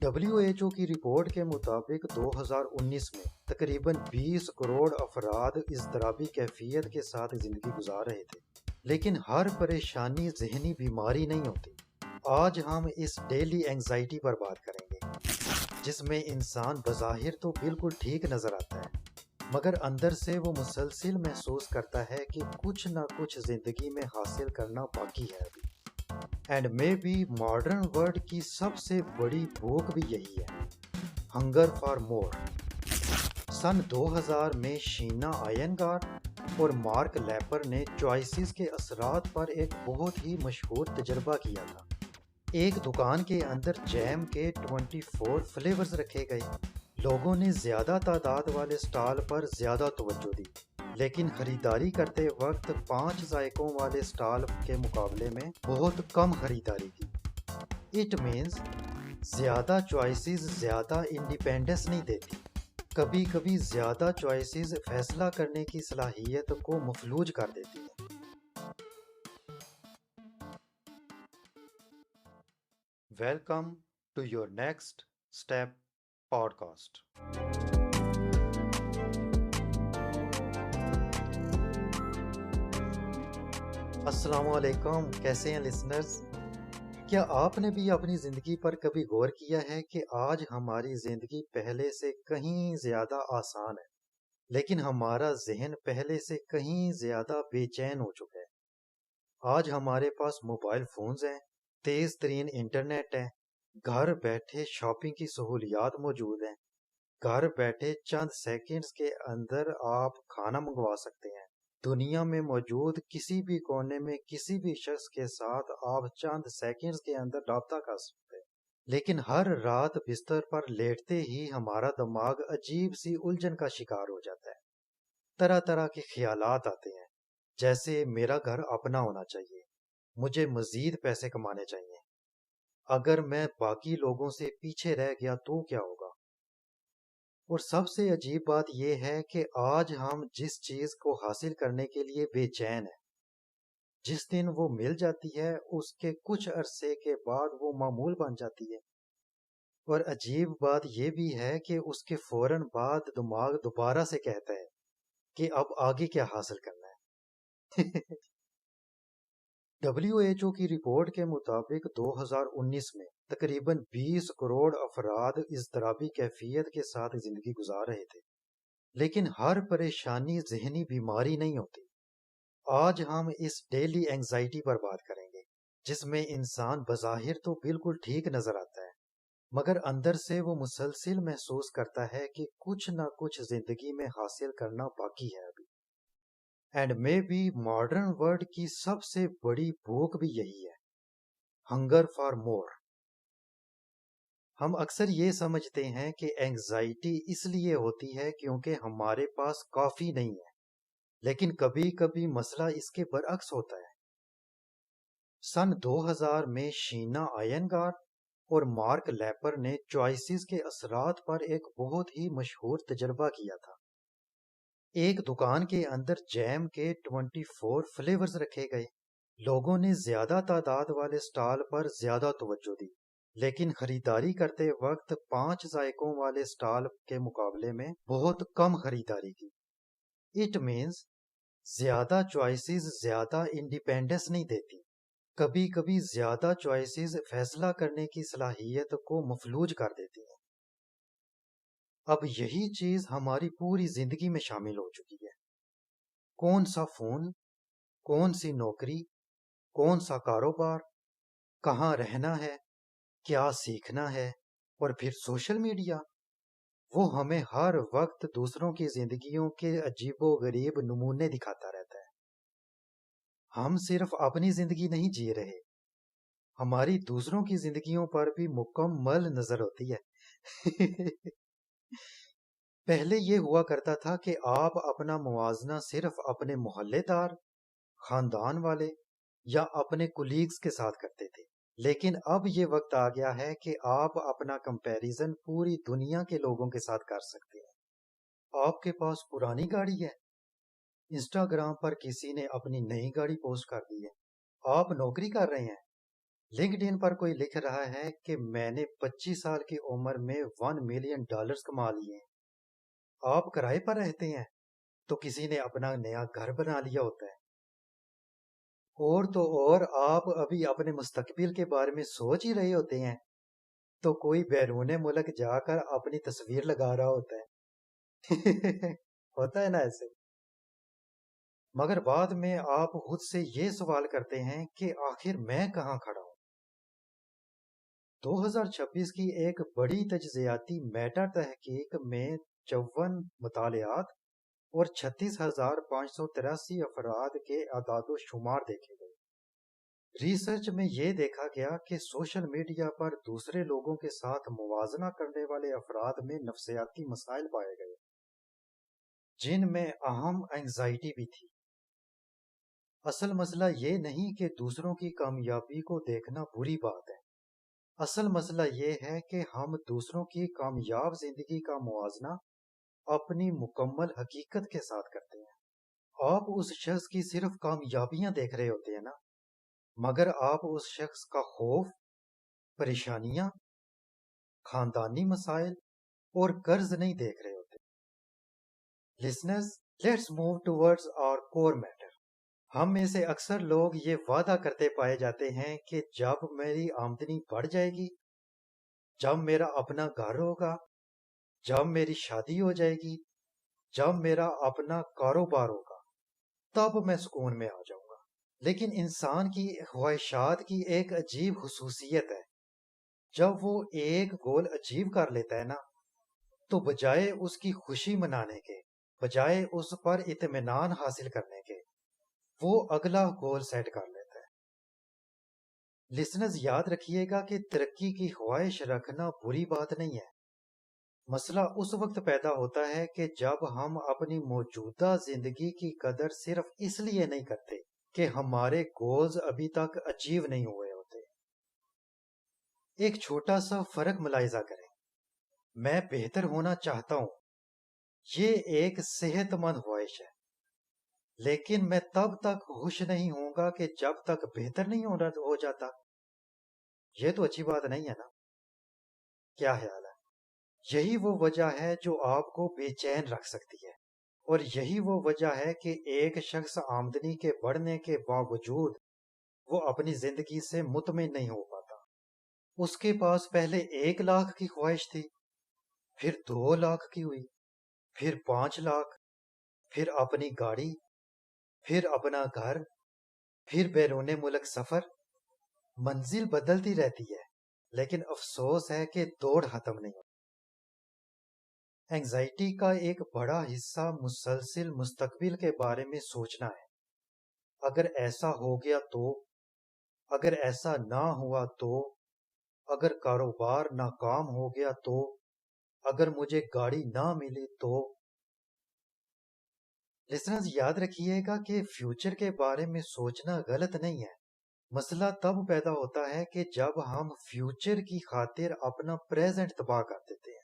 WHO की report के मुताबिक 2019 में तकरीबन 20 करोड़ अफराद इज़्तिराबी कैफियत के साथ ज़िंदगी गुजार रहे थे, लेकिन हर परेशानी ज़हनी बीमारी नहीं होती। आज हम इस डेली एंग्जाइटी पर बात करेंगे, जिसमें इंसान बज़ाहिर तो बिल्कुल ठीक नज़र आता है, मगर अंदर से वो मुसलसिल महसूस करता है कि कुछ ना कुछ ज़िंदगी में हासिल करना बाकी है अभी। And may be modern world की सबसे बड़ी भूख भी यही है, हंगर फॉर मोर। सन 2000 में शीना आयनगार और मार्क लैपर ने चॉइसेस के असरात पर एक बहुत ही मशहूर तजर्बा किया था। एक दुकान के अंदर जैम के 24 फ्लेवर्स रखे गए। लोगों ने ज़्यादा तादाद वाले स्टॉल पर ज़्यादा तवज्जो दी, लेकिन ख़रीदारी करते वक्त 5 जायकों वाले स्टॉल के मुकाबले में बहुत कम ख़रीदारी की। इट मीन्स ज़्यादा चॉइसेस ज़्यादा इंडिपेंडेंस नहीं देती। कभी कभी ज़्यादा चॉइसेस फैसला करने की सलाहियत को मफलूज कर देती हैं। Welcome to your next step podcast. अस्सलामुअलैकुम, कैसे हैं लिसनर्स? क्या आपने भी अपनी ज़िंदगी पर कभी गौर किया है कि आज हमारी ज़िंदगी पहले से कहीं ज़्यादा आसान है, लेकिन हमारा जहन पहले से कहीं ज़्यादा बेचैन हो चुका है। आज हमारे पास मोबाइल फ़ोन्स हैं, तेज़ तरीन इंटरनेट है, घर बैठे शॉपिंग की सहूलियात मौजूद हैं, घर बैठे चंद सेकंड्स के अंदर आप खाना मंगवा सकते हैं। दुनिया में मौजूद किसी भी कोने में किसी भी शख्स के साथ आप चंद सेकंड्स के अंदर राब्ता कर सकते हैं। लेकिन हर रात बिस्तर पर लेटते ही हमारा दिमाग अजीब सी उलझन का शिकार हो जाता है। तरह तरह के ख्यालात आते हैं, जैसे मेरा घर अपना होना चाहिए, मुझे मजीद पैसे कमाने चाहिए, अगर मैं बाकी लोगों से पीछे रह गया तो क्या होगा। और सबसे अजीब बात यह है कि आज हम जिस चीज़ को हासिल करने के लिए बेचैन हैं, जिस दिन वो मिल जाती है उसके कुछ अरसे के बाद वो मामूल बन जाती है। और अजीब बात यह भी है कि उसके फौरन बाद दिमाग दोबारा से कहता है कि अब आगे क्या हासिल करना है। WHO की रिपोर्ट के मुताबिक 2019 में तकरीबन 20 करोड़ अफराद इज़्तिराबी कैफियत के साथ ज़िंदगी गुजार रहे थे, लेकिन हर परेशानी ज़हनी बीमारी नहीं होती। आज हम इस डेली एंग्जाइटी पर बात करेंगे, जिसमें इंसान बज़ाहिर तो बिल्कुल ठीक नज़र आता है, मगर अंदर से वो मुसलसिल महसूस करता है कि कुछ ना कुछ ज़िंदगी में हासिल करना बाकी है अभी। And may be modern world की सबसे बड़ी भूख भी यही है, हंगर फॉर मोर। हम अक्सर ये समझते हैं कि एंग्जाइटी इसलिए होती है क्योंकि हमारे पास काफ़ी नहीं है, लेकिन कभी कभी मसला इसके बरअक्स होता है। सन 2000 में शीना आयनगार और मार्क लैपर ने चॉइसेस के असरात पर एक बहुत ही मशहूर तजर्बा किया था। एक दुकान के अंदर जैम के 24 फ्लेवर्स रखे गए। लोगों ने ज्यादा तादाद वाले स्टॉल पर ज्यादा तवज्जो दी, लेकिन खरीदारी करते वक्त 5 जायकों वाले स्टॉल के मुकाबले में बहुत कम खरीदारी की। इट मीन्स ज्यादा चॉइसेस ज्यादा इंडिपेंडेंस नहीं देती। कभी कभी ज्यादा चॉइसेस फैसला करने की सलाहियत को मफलूज कर देती हैं। अब यही चीज हमारी पूरी जिंदगी में शामिल हो चुकी है। कौन सा फोन, कौन सी नौकरी, कौन सा कारोबार, कहाँ रहना है, क्या सीखना है, और फिर सोशल मीडिया। वो हमें हर वक्त दूसरों की जिंदगियों के अजीबो गरीब नमूने दिखाता रहता है। हम सिर्फ अपनी जिंदगी नहीं जी रहे, हमारी दूसरों की जिंदगियों पर भी मुकम्मल नजर होती है। पहले ये हुआ करता था कि आप अपना मुवाजना सिर्फ अपने मोहल्लेदार, खानदान वाले या अपने कुलीग्स के साथ करते थे, लेकिन अब ये वक्त आ गया है कि आप अपना कंपैरिजन पूरी दुनिया के लोगों के साथ कर सकते हैं। आपके पास पुरानी गाड़ी है, इंस्टाग्राम पर किसी ने अपनी नई गाड़ी पोस्ट कर दी है। आप नौकरी कर रहे हैं, लिंक्ड इन पर कोई लिख रहा है कि मैंने 25 साल की उम्र में $1 मिलियन कमा लिए हैं। आप किराए पर रहते हैं तो किसी ने अपना नया घर बना लिया होता है। और तो और आप अभी अपने मुस्तकबिल के बारे में सोच ही रहे होते हैं तो कोई बैरूने मुल्क जाकर अपनी तस्वीर लगा रहा होता है। होता है ना ऐसे। मगर बाद में आप खुद से ये सवाल करते हैं कि आखिर मैं कहाँ खड़ा हूँ। 2026 की एक बड़ी तज्जियाती मेटा तहकीक में 54 मुतालियात और 36,583 अफराद के आदादो शुमार देखे गए। रिसर्च में ये देखा गया कि सोशल मीडिया पर दूसरे लोगों के साथ मुवाजना करने वाले अफराद में नफ्सियाती मसाइल पाए गए, जिनमें अहम एंजाइटी भी थी। असल मसला ये नहीं कि दूसरों की कामयाबी को देखना बुरी बात है। असल मसला ये है कि हम दूसरों की कामयाब जिंदगी का मुवाजना अपनी मुकम्मल हकीकत के साथ करते हैं। आप उस शख्स की सिर्फ कामयाबियां देख रहे होते हैं ना, मगर आप उस शख्स का खौफ, परेशानियां, खानदानी मसाइल और कर्ज नहीं देख रहे होते। Listeners, let's move towards our core matter. हम में से अक्सर लोग ये वादा करते पाए जाते हैं कि जब मेरी आमदनी बढ़ जाएगी, जब मेरा अपना घर होगा, जब मेरी शादी हो जाएगी, जब मेरा अपना कारोबार होगा, तब मैं सुकून में आ जाऊंगा। लेकिन इंसान की ख्वाहिशात की एक अजीब हुसूसियत है। जब वो एक गोल अचीव कर लेता है ना, तो बजाय उसकी खुशी मनाने के, बजाय उस पर इत्मीनान हासिल करने के, वो अगला गोल सेट कर लेता है। लिसनर्स, याद रखिएगा कि तरक्की की ख्वाहिश रखना बुरी बात नहीं है। मसला उस वक्त पैदा होता है कि जब हम अपनी मौजूदा जिंदगी की कदर सिर्फ इसलिए नहीं करते कि हमारे गोल्स अभी तक अचीव नहीं हुए होते। एक छोटा सा फर्क मुलाहिजा करें। मैं बेहतर होना चाहता हूं, ये एक सेहतमंद ख्वाहिश है, लेकिन मैं तब तक खुश नहीं होऊंगा कि जब तक बेहतर नहीं हो जाता। ये तो अच्छी बात नहीं है ना। क्या ख्याल है? यही वो वजह है जो आपको बेचैन रख सकती है, और यही वो वजह है कि एक शख्स आमदनी के बढ़ने के बावजूद वो अपनी जिंदगी से मुतमिन नहीं हो पाता। उसके पास पहले 1 लाख की ख्वाहिश थी, फिर 2 लाख की हुई, फिर 5 लाख, फिर अपनी गाड़ी, फिर अपना घर, फिर बैरूने मुल्क सफर। मंजिल बदलती रहती है, लेकिन अफसोस है कि दौड़ खत्म नहीं होती। एंजाइटी का एक बड़ा हिस्सा मुसलसिल मुस्तकबिल के बारे में सोचना है। अगर ऐसा हो गया तो, अगर ऐसा ना हुआ तो, अगर कारोबार नाकाम हो गया तो, अगर मुझे गाड़ी ना मिली तो। लिसनर्स, याद रखिएगा कि फ्यूचर के बारे में सोचना गलत नहीं है। मसला तब पैदा होता है कि जब हम फ्यूचर की खातिर अपना प्रेजेंट तबाह कर देते हैं,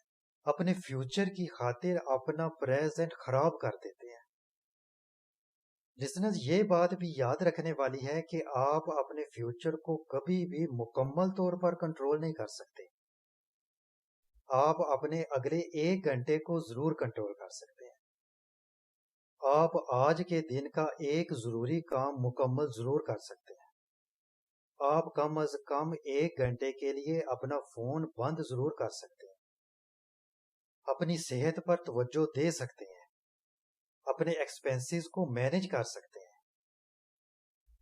अपने फ्यूचर की खातिर अपना प्रेजेंट खराब कर देते हैं। लिसनर्स, ये बात भी याद रखने वाली है कि आप अपने फ्यूचर को कभी भी मुकम्मल तौर पर कंट्रोल नहीं कर सकते। आप अपने अगले 1 घंटे को जरूर कंट्रोल कर सकते हैं। आप आज के दिन का एक जरूरी काम मुकम्मल जरूर कर सकते हैं। आप कम अज कम 1 घंटे के लिए अपना फोन बंद जरूर कर सकते हैं। अपनी सेहत पर तवज्जो दे सकते हैं। अपने एक्सपेंसेस को मैनेज कर सकते हैं।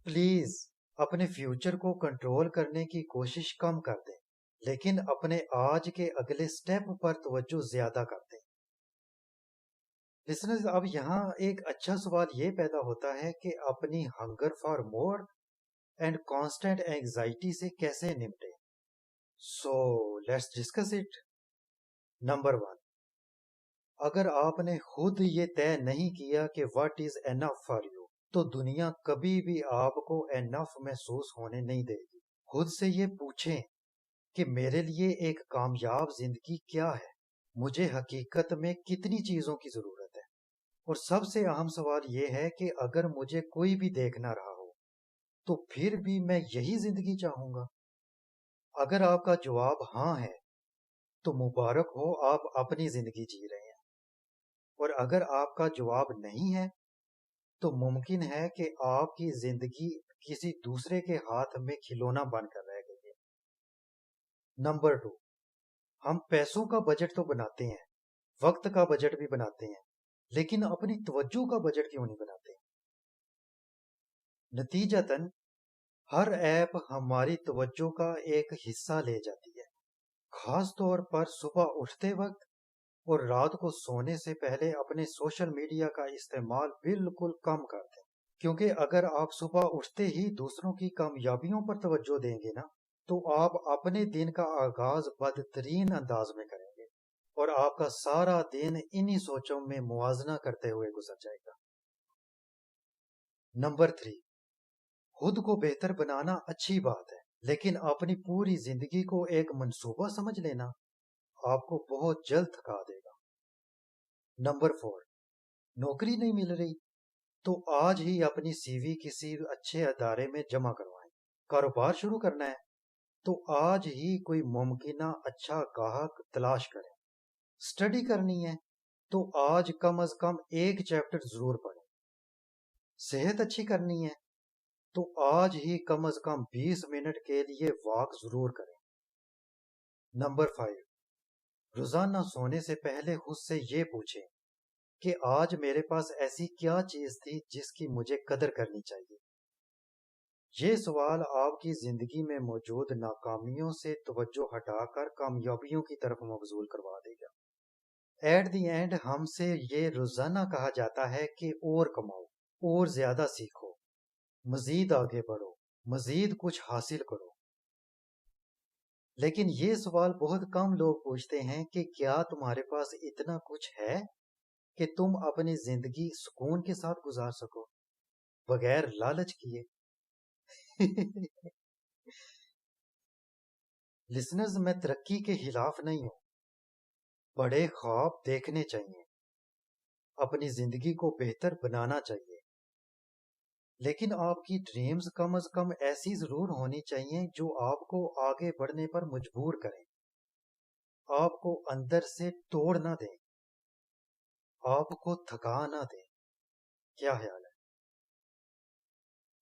प्लीज अपने फ्यूचर को कंट्रोल करने की कोशिश कम कर दें, लेकिन अपने आज के अगले स्टेप पर तवज्जो ज्यादा कर दें। लिसनर्स, अब यहाँ एक अच्छा सवाल ये पैदा होता है कि अपनी hunger for more and constant anxiety से कैसे निपटें। So let's discuss it. Number 1, अगर आपने खुद ये तय नहीं किया कि what is enough for you, तो दुनिया कभी भी आपको एनफ महसूस होने नहीं देगी। खुद से ये पूछें कि मेरे लिए एक कामयाब जिंदगी क्या है, मुझे हकीकत में कितनी चीजों की जरूरत है। और सबसे अहम सवाल ये है कि अगर मुझे कोई भी देख ना रहा हो, तो फिर भी मैं यही जिंदगी चाहूंगा। اگر آپ کا جواب ہاں ہے تو مبارک ہو، آپ اپنی زندگی جی رہے ہیں، اور اگر آپ کا جواب نہیں ہے تو ممکن ہے کہ آپ کی زندگی کسی دوسرے کے ہاتھ میں کھلونا بن کر رہ گئی ہے۔ نمبر 2، ہم پیسوں کا بجٹ تو بناتے ہیں، وقت کا بجٹ بھی بناتے ہیں، لیکن اپنی توجہ کا بجٹ کیوں نہیں بناتے؟ نتیجتاً ہر ایپ ہماری توجہ کا ایک حصہ لے جاتی ہے، خاص طور پر صبح اٹھتے وقت اور رات کو سونے سے پہلے اپنے سوشل میڈیا کا استعمال بالکل کم کر دیں، کیونکہ اگر آپ صبح اٹھتے ہی دوسروں کی کامیابیوں پر توجہ دیں گے نا تو آپ اپنے دن کا آغاز بدترین انداز میں کریں گے، اور آپ کا سارا دن انہی سوچوں میں موازنہ کرتے ہوئے گزر جائے گا۔ نمبر 3، خود کو بہتر بنانا اچھی بات ہے، لیکن اپنی پوری زندگی کو ایک منصوبہ سمجھ لینا آپ کو بہت جلد تھکا دے گا۔ نمبر 4، نوکری نہیں مل رہی تو آج ہی اپنی سی وی کسی اچھے ادارے میں جمع کروائیں۔ کاروبار شروع کرنا ہے تو آج ہی کوئی ممکنہ اچھا گاہک تلاش کریں۔ اسٹڈی کرنی ہے تو آج کم از کم ایک چیپٹر ضرور پڑھیں۔ صحت اچھی کرنی ہے تو آج ہی کم از کم 20 منٹ کے لیے واک ضرور کریں۔ نمبر 5، روزانہ سونے سے پہلے خود سے یہ پوچھیں کہ آج میرے پاس ایسی کیا چیز تھی جس کی مجھے قدر کرنی چاہیے۔ یہ سوال آپ کی زندگی میں موجود ناکامیوں سے توجہ ہٹا کر کامیابیوں کی طرف مبذول کروا دے گا۔ ایٹ دی اینڈ ہم سے یہ روزانہ کہا جاتا ہے کہ اور کماؤ، اور زیادہ سیکھو، مزید آگے بڑھو، مزید کچھ حاصل کرو۔ لیکن یہ سوال بہت کم لوگ پوچھتے ہیں کہ کیا تمہارے پاس اتنا کچھ ہے کہ تم اپنی زندگی سکون کے ساتھ گزار سکو بغیر لالچ کیے؟ لسنرز، میں ترقی کے خلاف نہیں ہوں، بڑے خواب دیکھنے چاہیے، اپنی زندگی کو بہتر بنانا چاہیے، لیکن آپ کی ڈریمز کم از کم ایسی ضرور ہونی چاہیے جو آپ کو آگے بڑھنے پر مجبور کریں، آپ کو اندر سے توڑ نہ دیں، آپ کو تھکا نہ دیں۔ کیا خیال ہے؟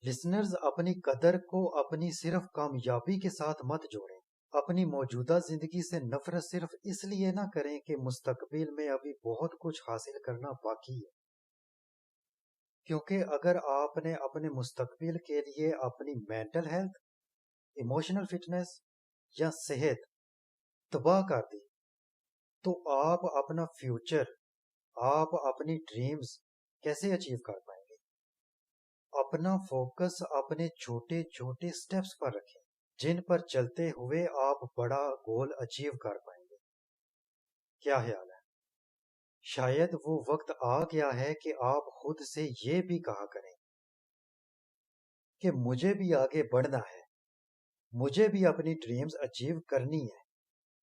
لسنرز، اپنی قدر کو اپنی صرف کامیابی کے ساتھ مت جوڑیں۔ اپنی موجودہ زندگی سے نفرت صرف اس لیے نہ کریں کہ مستقبل میں ابھی بہت کچھ حاصل کرنا باقی ہے، کیونکہ اگر آپ نے اپنے مستقبل کے لیے اپنی مینٹل ہیلتھ، ایموشنل فٹنس یا صحت تباہ کر دی تو آپ اپنا فیوچر، آپ اپنی ڈریمز کیسے اچیو کر پائیں گے؟ اپنا فوکس اپنے چھوٹے چھوٹے سٹیپس پر رکھیں جن پر چلتے ہوئے آپ بڑا گول اچیو کر پائیں گے۔ کیا خیال ہے؟ شاید وہ وقت آ گیا ہے کہ آپ خود سے یہ بھی کہا کریں کہ مجھے بھی آگے بڑھنا ہے، مجھے بھی اپنی ڈریمز اچیو کرنی ہے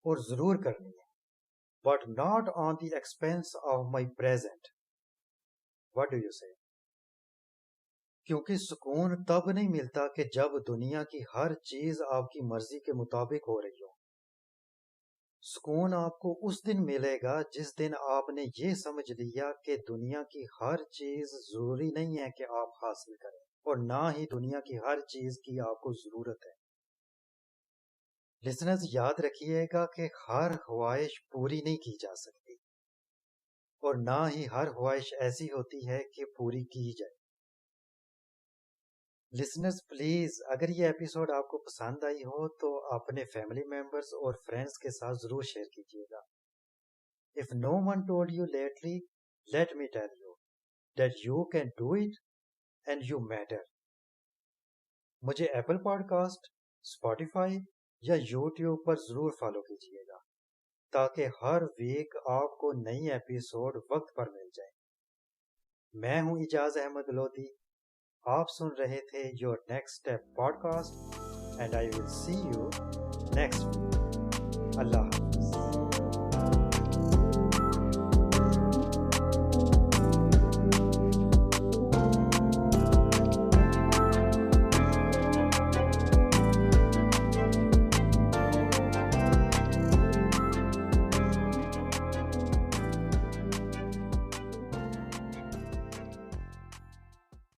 اور ضرور کرنی ہے، but not on the expense of my present. What do you say? کیونکہ سکون تب نہیں ملتا کہ جب دنیا کی ہر چیز آپ کی مرضی کے مطابق ہو رہی ہو۔ سکون آپ کو اس دن ملے گا جس دن آپ نے یہ سمجھ لیا کہ دنیا کی ہر چیز ضروری نہیں ہے کہ آپ حاصل کریں، اور نہ ہی دنیا کی ہر چیز کی آپ کو ضرورت ہے۔ لسنرز، یاد رکھیے گا کہ ہر خواہش پوری نہیں کی جا سکتی، اور نہ ہی ہر خواہش ایسی ہوتی ہے کہ پوری کی جائے۔ لسنرز پلیز، اگر یہ ایپیسوڈ آپ کو پسند آئی ہو تو اپنے فیملی ممبرز اور فرینڈز کے ساتھ ضرور شیئر کیجیے گا۔ If no one told you lately, let me tell you that you can do it and you matter. مجھے ایپل پوڈ کاسٹ، اسپوٹیفائی یا یوٹیوب پر ضرور فالو کیجیے گا تاکہ ہر ویک آپ کو نئی ایپیسوڈ وقت پر مل جائے۔ میں ہوں اجاز احمد لودھی، آپ سن رہے تھے your next step podcast, and I will see you next week. اللہ حافظ۔